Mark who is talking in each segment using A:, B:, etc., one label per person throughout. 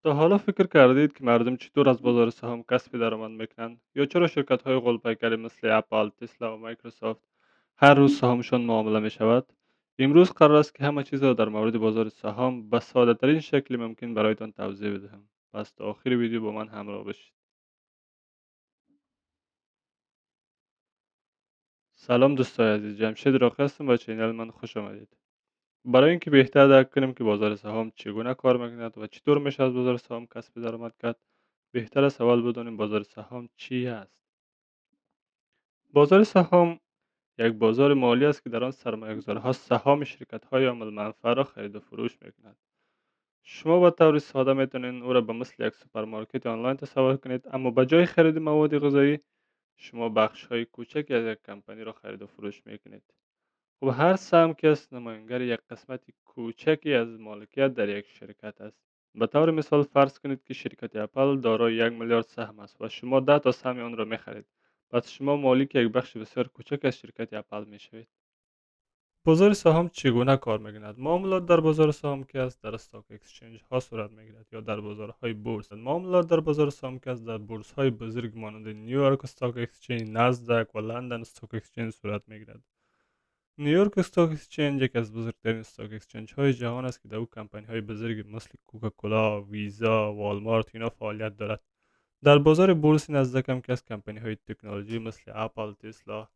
A: تا حالا فکر کردید که مردم چطور از بازار سهام کسب درآمد میکنند یا چرا شرکت‌های غول‌پیکری مثل اپل، تسلا و مایکروسافت هر روز سهامشان معامله می شود؟ امروز قرار است که همه چیز را در مورد بازار سهام به ساده‌ترین شکل ممکن برایتان توضیح بدهم. پس تا آخر ویدیو با من همراه باشید. سلام دوستای عزیز، جمشید راقی هستم با چینل من خوش آمدید. برای اینکه بهتر درک کنیم که بازار سهام چگونه کار میکند و چطور میشه از بازار سهام کسب درآمد کرد، بهتر است اول بدانیم بازار سهام چی است. بازار سهام یک بازار مالی است که در آن سرمایه‌گذارها سهام شرکت‌های عامل منفعه را خرید و فروش می‌کنند. شما با طور ساده میتونید او را به مثل یک سوپرمارکت آنلاین تصور کنید، اما به جای خرید مواد غذایی شما بخش‌های کوچکی از یک کمپانی را خرید و فروش می‌کنید. خب هر سهم که است نماینگر یک قسمت کوچکی از مالکیت در یک شرکت است. به طور مثال فرض کنید که شرکت اپل دارای 1 میلیارد سهم است و شما 10 تا سهم آن را می‌خرید. پس شما مالک یک بخش بسیار کوچک از شرکت اپل می‌شوید. بازار سهام چگونه کار می‌کند؟ معاملات در بازار سهام که است در استاک اکسچنج ها صورت می‌گیرد یا در بازارهای بورس. معاملات در بازار سهام که است در بورس های بزرگ مانند نیویورک استاک اکسچنج، نزدک و لندن استاک اکسچنج صورت می‌گیرد. نیویورک استاک اکسچنج یکی از بزرگترین استاک اکسچنج های جهان است که در او کمپانی های بزرگی مثل کوکاکولا، ویزا، والمارت اینا فعالیت دارد. در بازار بورس نزدک هم که از کمپانی های تکنولوژی مثل اپل، تسلا،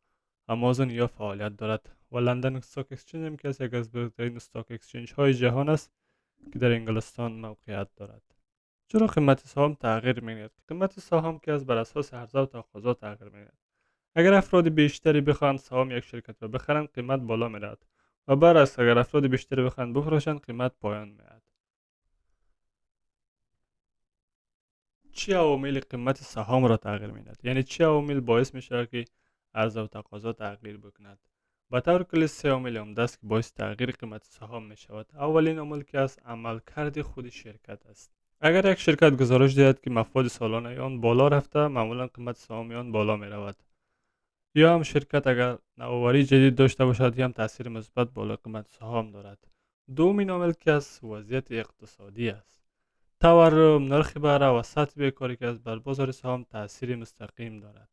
A: آمازون یا فعالیت دارد و لندن استاک اکسچنج هم که از یک از بزرگترین استاک اکسچنج های جهان است که در انگلستان موقعیت دارد. چرا قیمت سهام تغییر می‌کند؟ قیمت سهام که از بر اساس عرضه و تقاضا تغییر می‌کند. اگر افراد بیشتری بخواهند سهام یک شرکت را بخرند قیمت بالا می‌رود و برعکس اگر افراد بیشتری بخواهند بفروشند قیمت پایان می‌آید. چه عوامل قیمت سهام را تغییر می‌دهد؟ یعنی چه عوامل باعث می‌شود که عرضه و تقاضا تغییر بکند؟ به طور کلی سه عامل عمده است که باعث تغییر قیمت سهام می‌شود. اولین عامل که از عملکرد خود شرکت است. اگر یک شرکت گزارش دهد که مفاد سالانه آن بالا رفته، معمولا قیمت سهام آن بالا می‌رود. یا هم شرکت اگر نوآوری جدید داشته باشد یا هم تاثیر مثبت بالا قیمت سهام دارد. دومین عامل که از وضعیت اقتصادی است. تورم، نرخ بهره و سطح بیکاری که از بر بازار سهام تاثیر مستقیم دارد.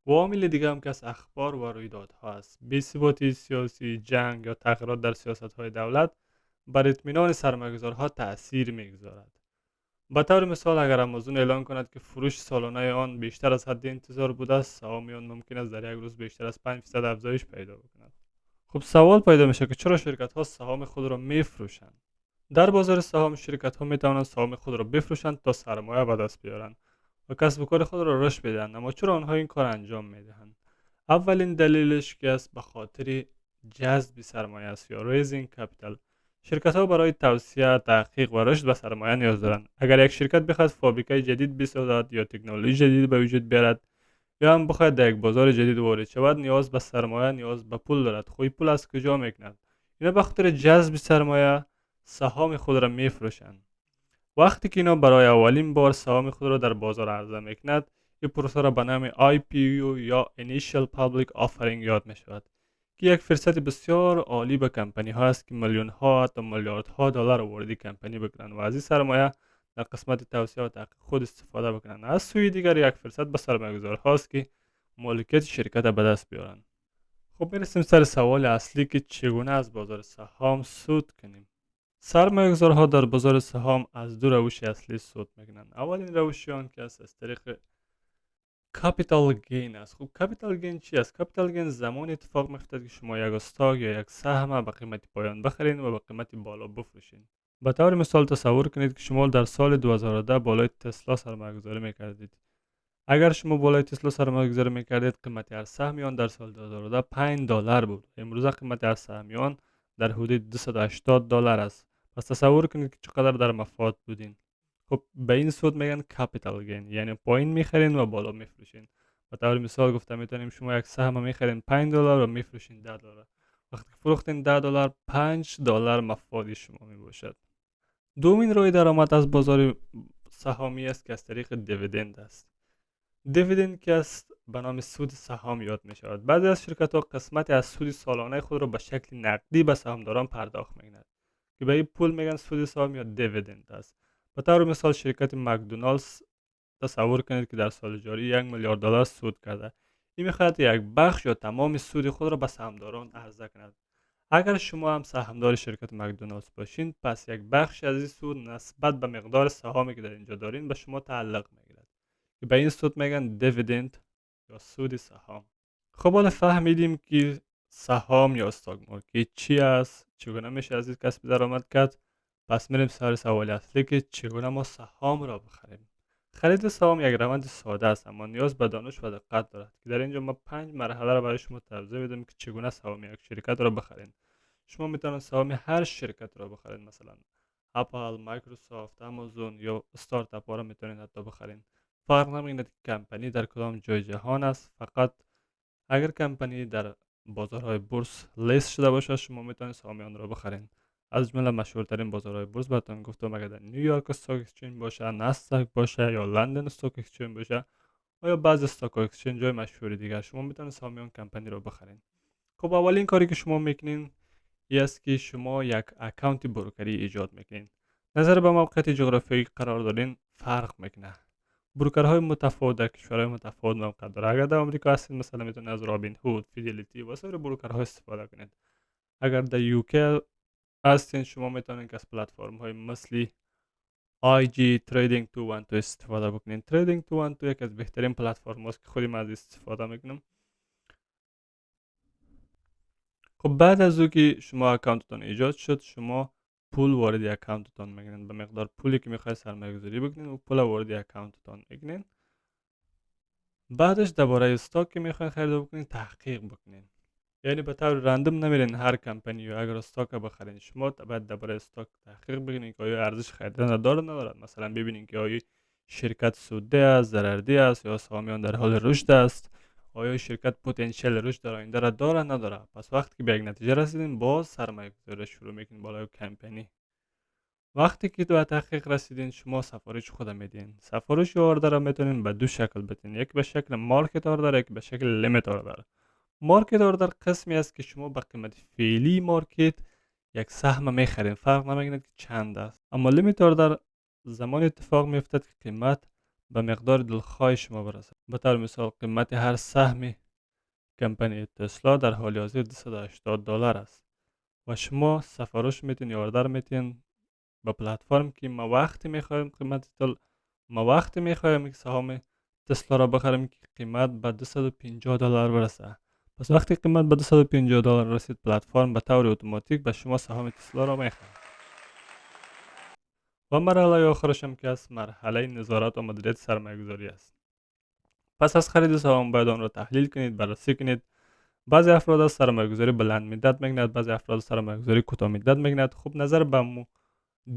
A: و عامل دیگر هم که از اخبار و رویدادها است. بی‌ثباتی سیاسی، جنگ یا تغییرات در سیاست‌های دولت بر اطمینان سرمایه‌گذارها تاثیر می‌گذارد. به طور مثال اگر آمازون اعلان کند که فروش سالانه آن بیشتر از حد انتظار بوده است، سهام آن ممکن است در یک روز بیشتر از 5% افزایش پیدا کند. خب سوال پیدا میشه که چرا شرکت ها سهام خود را میفروشند؟ در بازار سهام شرکت ها می توانند سهام خود را بفروشند تا سرمایه به دست بیارند و کسب و کار خود را رشد بدهند. اما چرا آنها این کار انجام میدهند؟ اولین دلیلش که است به خاطر جذب سرمایه است یا ریزینگ کپیتال. شرکت ها برای توسعه، تحقیق و رشد به سرمایه نیاز دارند. اگر یک شرکت بخواهد فابریکه جدید بسازد یا تکنولوژی جدید به وجود بیارد یا هم بخواهد در یک بازار جدید وارد شود، نیاز به سرمایه، نیاز به پول دارد. خب پول از کجا میکند؟ اینا به خاطر جذب سرمایه سهام خود را میفروشند. وقتی که اینا برای اولین بار سهام خود را در بازار عرضه میکند، این پروسه را به نام IPO یا Initial Public Offering یاد می شود که یک فرصت بسیار عالی به کمپانی ها است که میلیون ها تا میلیاردها دلار وارد کمپانی بکنند و از این سرمایه در قسمت توسعه و تحقیق خود استفاده بکنند. از سوی دیگر یک فرصت به سرمایه‌گذار هاست که مالکیت شرکت به دست بیارند. خب میرسیم سر سوال اصلی که چگونه از بازار سهام سود کنیم. سرمایه‌گذارها در بازار سهام از دو روش اصلی سود میکنند. اولین روش آن که از طریق کپیتال گین است. خب کپیتال گین چی است؟ کپیتال گین زمان اتفاق میفته که شما یک استاک یا یک سهم به قیمت پایان بخرید و به قیمت بالا بفروشید. به طور مثال تصور کنید که شما در سال 2010 بالای تسلا سرمایه‌گذاری میکردید. اگر شما بالای تسلا سرمایه‌گذاری میکردید، قیمت هر سهم آن در سال 2010 $5 بود. امروز قیمت هر سهم آن در حدود $280 است. پس تصور کنید که چقدر در مفاد بودین. خب به این سود میگن کپیتال گین، یعنی پایین میخرین و بالا میفروشین. به طور مثال گفتم میتونیم شما یک سهم میخرین $5 و میفروشین $10. وقتی که فروختین $10 $5 مفاد شما میباشد. دومین راه درآمد از بازار سهامی است که از طریق دیویدند است. دیویدند که است به نام سود سهام یاد می شود. بعضی از شرکت ها قسمت از سود سالانه خود را به شکل نقدی به سهامداران پرداخت می کنند که به این پول میگن سود سهام یا دیویدند است. به طور مثال شرکت مکدونالدز تصور کنید که در سال جاری 1 میلیارد دلار سود کرده. این میخواهد یک بخش یا تمام سود خود را به سهامداران عرضه کند. اگر شما هم سهامدار شرکت مکدونالدز باشین، پس یک بخش از این سود نسبت به مقدار سهامی که در اینجا دارین به شما تعلق میگیرد که به این سود میگن دیویدند یا سود سهام. خب حالا فهمیدیم که سهام یا استاک مارکت چی است، چگونه میشه از این کسب درآمد کرد. پس میریم سر سوال اصلی که چگونه ما سهام را بخریم. خرید سهام یک روند ساده است اما نیاز به دانش و دقت دارد که در اینجا ما 5 مرحله را برای شما توضیح میدم که چگونه سهام یک شرکت را بخرید. شما میتونید سهام هر شرکت را بخرید، مثلا اپل، مایکروسافت، آمازون یا استارتاپ ها را میتونید حتی بخرید. فرق نمیکنه که کمپانی در کدام جای جهان است، فقط اگر کمپانی در بازارهای بورس لیست شده باشه شما میتونید سهام آن را بخرید. از جمله مشهورترین بازارهای بورس براتون گفتم، اگر در نیویورک استاک اکسچنج باشه، نسداک باشه یا لندن استاک اکسچنج باشه و یا بعضی استاک اکسچنج های مشهور دیگر، شما میتونید سهام آن کمپانی را بخرید. خب اولین کاری که شما میکنین این است که شما یک اکانت بروکری ایجاد میکنین. نظر به موقعیت جغرافیایی قرار دارین فرق میکنه. بروکرهای متفاوت در کشورهای متفاوت موقع داره. اگر در آمریکا هستید مثلا میتونید از رابین هود، فیدلیتی و سایر بروکرها استفاده کنید. اگر در یوکی هستین شما میتونید از پلتفرم های مثل IG تریدینگ 212 استفاده بکنید. تریدینگ 212 یکی از بهترین پلتفرم هاست که خودی من از استفاده میکنم. خب بعد از او که شما اکانتتان ایجاد شد، شما پول وارد اکانتتان میکنید. به مقدار پولی که میخواید سرمایه گذاری بکنید و پول وارد اکانتتان میکنید. بعدش درباره استاک که میخواین خرید بکنید تحقیق بکنید. یعنی به طور رندوم نمیرین هر کمپانی یا اگر استاک بخرین، شما باید درباره استاک تحقیق بکنید که آیا ارزش خریدن داره ندارد. مثلا ببینید که آیا شرکت سودده است، ضررده است یا سهام آن در حال رشد است، آیا شرکت پتانسیل رشد در آینده را داره نداره. پس وقتی که به یک نتیجه رسیدین باز سرمایه گذاری شروع میکنید بالای کمپانی. وقتی که به تحقیق رسیدین شما سفارش خود میدین. سفارش اوردر را میتونین به دو شکل بدین، یک به شکل مارکت اوردر، یک به شکل لیمیت اوردر. مارکت اوردر قسمی است که شما به قیمت فعلی مارکت یک سهم میخرین، فرق نمیکنه که چند است. اما لیمیت اوردر زمان اتفاق میافتد که قیمت به مقدار دلخواه شما برسد. به طور مثال قیمت هر سهم کمپانی تسلا در حال حاضر $280 است و شما سفارش میتین یا اوردر میتین با پلتفرم که ما وقتی میخوایم ما وقتی میخوایم سهام تسلا را بخریم که قیمت به $250 برسه. پس وقتی قیمت به $250 رسید پلتفرم به طور اتوماتیک به شما سهام تسلا را میخره. و مرحله آخرش هم که از مرحله نظارت و مدیریت سرمایه‌گذاری است. پس از خرید سهام باید آن را تحلیل کنید، بررسی کنید. بعضی افراد از سرمایه‌گذاری بلند مدت میگنند، بعضی افراد سرمایه‌گذاری کوتاه مدت میگنند. خب نظر به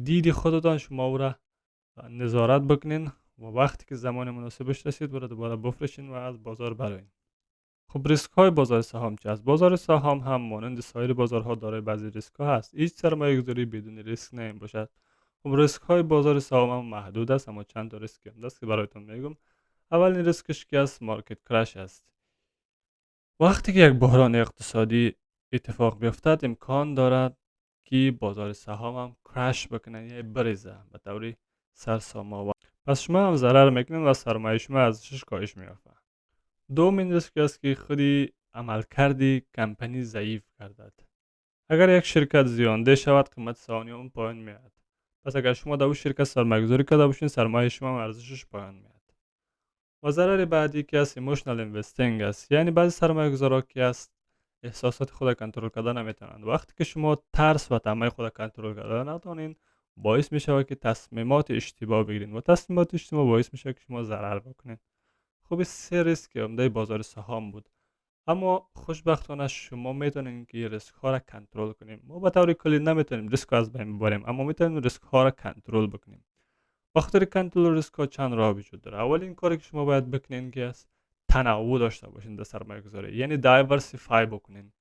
A: دید خودتان شما او را نظارت بکنین و وقتی که زمان مناسبش رسید برای دوباره بفروشین و از بازار بروین. خب ریسک های بازار سهام چه است؟ بازار سهام هم مانند سایر بازارها دارای بعضی ریسک ها هست. هیچ سرمایه گذاری بدون ریسک نمی باشد. خب ریسک های بازار سهام هم محدود است اما چند تا ریسک هم هست که برایتون میگم. اولین ریسکش که است مارکت کرش است. وقتی که یک بحران اقتصادی اتفاق بیفتد امکان دارد که بازار سهام هم کرش بکنه یا بریزه به طوری سرسام. پس شما هم ضرر میکنید و سرمایه شما ازش کاهش میافته. دومین ریسک است که خودی عملکرد کمپانی ضعیف گردد. اگر یک شرکت زیانده شود قیمت سهام اون پایین میاد. پس اگر شما در اون شرکت سرمایه گذاری کرده باشین سرمایه شما هم ارزشش پایین میاد. و ضرر بعدی که است ایموشنال اینوستینگ است. یعنی بعضی سرمایه گذارا که است احساسات خود کنترل کردن نمیتونند. وقتی که شما ترس و طمع خود کنترل کردن نتونین باعث میشه که تصمیمات اشتباه بگیرین و تصمیمات اشتباه باعث میشه که شما ضرر بکنین. خب سه ریسک عمده بازار سهام بود. اما خوشبختانه شما میتونین که ریسک ها را کنترل کنیم. ما به طور کلی نمیتونیم ریسک از بین ببریم اما میتونیم ریسک ها را کنترل بکنیم. بخاطر کنترل ریسک ها چند راه وجود داره. اولین کاری که شما باید بکنین که است تنوع داشته باشین در سرمایه گذاری، یعنی دایورسیفای بکنین.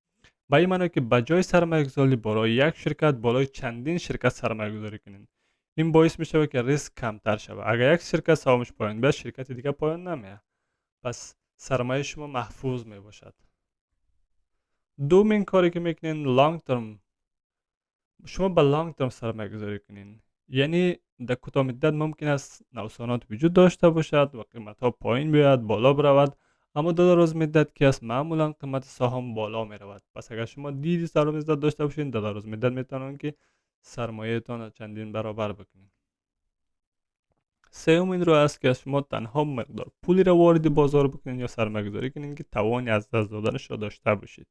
A: با این معنی که بجای سرمایه گذاری برای یک شرکت بالای چندین شرکت سرمایه گذاری کنین. این باعث میشه که ریسک کمتر شود. اگر یک شرکت سهامش پایین بیاد شرکت دیگه پایین نمیاد. پس سرمایه شما محفوظ می باشد. دومین کاری که میکنین لانگ ترم، شما با لانگ ترم سرمایه گذاری کنین. یعنی در کوتاه مدت ممکن است نوسانات وجود داشته باشد و قیمت ها پایین بیاید بالا برود، اما در دراز مدت که است معمولا قیمت سهام بالا می رود. پس اگر شما دیدی سرمایه‌گذار داشته باشین در دراز مدت میتونن که سرمایه تان را چندین برابر بکنین. سوم این رو است که شما تنها مقدار پولی را وارد بازار بکنین یا سرمایه گذاری کنین که توانی از دست دادنش را داشته باشید.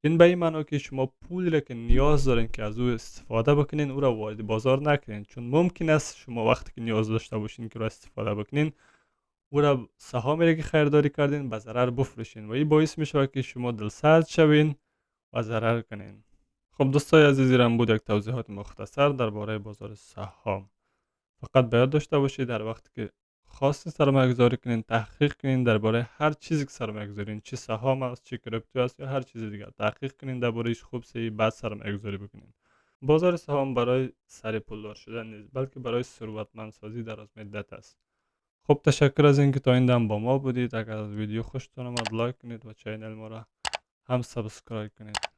A: این به این معنی که شما پولی را که نیاز دارین که از او استفاده بکنین او را وارد بازار نکنین، چون ممکن است شما وقتی که نیاز داشته باشین که را استفاده بکنین او را سهامی را که خریداری کردین به ضرر بفروشین و این باعث می شود که شما دلسرد شوین و ضرر کنین. خب دوستای عزیزی، رم بود یک توضیحات مختصر درباره بازار سهام. فقط باید داشته باشید در وقتی که خواستین سرمایه گذاری کنین تحقیق کنین درباره هر چیزی که سرمایه گذارین، چه سهام است، چه کریپتو است یا هر چیز دیگر، تحقیق کنین دربارهش خوب سه بعد سرمایه گذاری بکنین. بازار سهام برای سر پولدار شدن نیست، بلکه برای ثروتمندسازی در از مدت است. خب تشکر از اینکه تا این دم با ما بودید. اگر از ویدیو خوشتون آمد لایک کنید و چینل ما را هم سابسکرایب کنید.